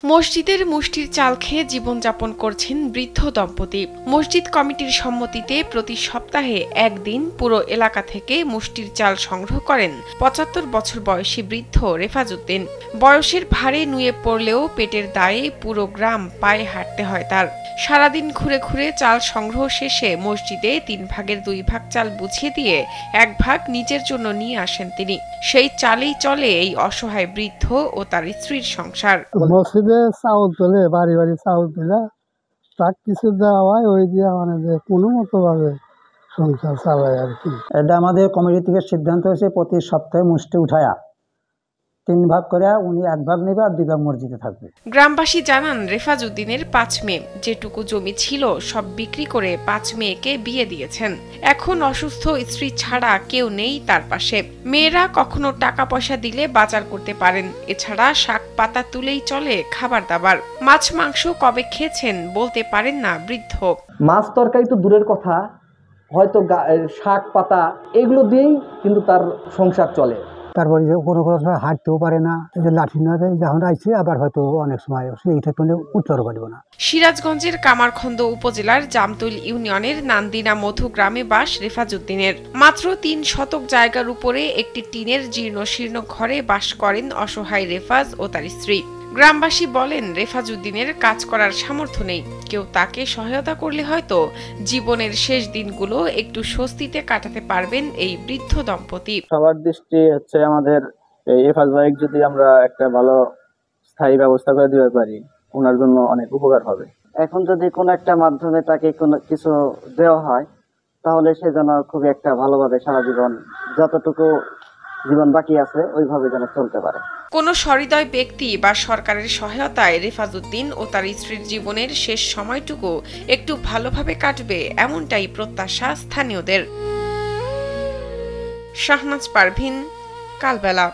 মসজিদের মুষ্টির চাল খেয়ে জীবনযাপন করছেন বৃদ্ধ দম্পতি। মসজিদ কমিটির সম্মতিতে প্রতি সপ্তাহে একদিন পুরো এলাকা থেকে মুষ্টির চাল সংগ্রহ করেন ৭৫ বছর বয়সী বৃদ্ধ রেফাজ উদ্দিন। বয়সের ভারে নুয়ে পড়লেও পেটের দায়ে পুরো গ্রাম পায়ে হাঁটতে হয় তার। সারাদিন ঘুরে ঘুরে চাল সংগ্রহ শেষে মসজিদে ৩ ভাগের ২ ভাগ চাল বুঝিয়ে দিয়ে ১ ভাগ নিজের জন্য নিয়ে আসেন তিনি। সেই চালেই চলে এই অসহায় বৃদ্ধ ও তার স্ত্রীর সংসার। মসজিদে চাউল তোলে, বাড়ি বাড়ি চাউল দিলে তাক কিছু দেওয়া হয়, ওই দিয়ে মানে যে কোনো মতো ভাবে সংসার চালায় আর কি। এটা আমাদের কমিটি থেকে সিদ্ধান্ত হয়েছে প্রতি সপ্তাহে মুষ্টি উঠায়া ৩ ভাগ করে উনি ১ ভাগ নেবে আর ২ ভাগ মসজিদে থাকবে। গ্রামবাসী জানান রেফাজ উদ্দিনের ৫ মেয়ে, যেটুকু জমি ছিল সব বিক্রি করে ৫ মেয়েকে বিয়ে দিয়েছেন। এখন অসুস্থ স্ত্রী ছাড়া কেউ নেই তার পাশে। মেয়েরা কখনো টাকা পয়সা দিলে বাজার করতে পারেন, এছাড়া শাক পাতা তুলেই চলে খাবার দাবার। মাছ মাংস কবে খেয়েছেন বলতে পারেন না বৃদ্ধ। মাছ তরকারি তো দূরের কথা, হয়তো শাক পাতা এগুলো দিয়েই কিন্তু তার সংসার চলে। তারপরে যে কোনো কোনো সময় হাঁটতেও পারে না, এই যে লাঠি না যখন আসছে আবার হয়তো অনেক সময় এইটা পেলে উত্তর পারব না। সিরাজগঞ্জের কামারখন্দ উপজেলার জামতুল ইউনিয়নের নান্দিনা মধু গ্রামে বাস রেফাজ উদ্দিনের। মাত্র ৩ শতক জায়গার উপরে একটি টিনের জীর্ণ শীর্ণ ঘরে বাস করেন অসহায় রেফাজ ও তার স্ত্রী। গ্রামবাসী বলেন রেফাজ উদ্দিনের কাজ করার সামর্থ্য নেই, কেউ তাকে সহায়তা করলে হয়তো জীবনের শেষ দিনগুলো একটু স্বস্তিতে কাটাতে পারবেন এই বৃদ্ধ দম্পতি। সবার দৃষ্টি হচ্ছে আমাদের রেফাজ ভাই, যদি আমরা একটা ভালো স্থায়ী ব্যবস্থা করে দিতে পারি ওনার জন্য অনেক উপকার হবে। এখন যদি কোনো একটা মাধ্যমে তাকে কোনো কিছু দেওয়া হয় তাহলে সে যেন খুব একটা ভালোভাবে সারা জীবন যতটুকু জীবন বাকি আছে ওইভাবে যেন চলতে পারে। কোনো সহৃদয় ব্যক্তি বা সরকারের সহায়তায় রেফাজ উদ্দিন ও তার স্ত্রীর জীবনের শেষ সময়টুকু একটু ভালোভাবে কাটবে, এমনটাই প্রত্যাশা স্থানীয়দের। শাহনাজ পারভিন, কালবেলা।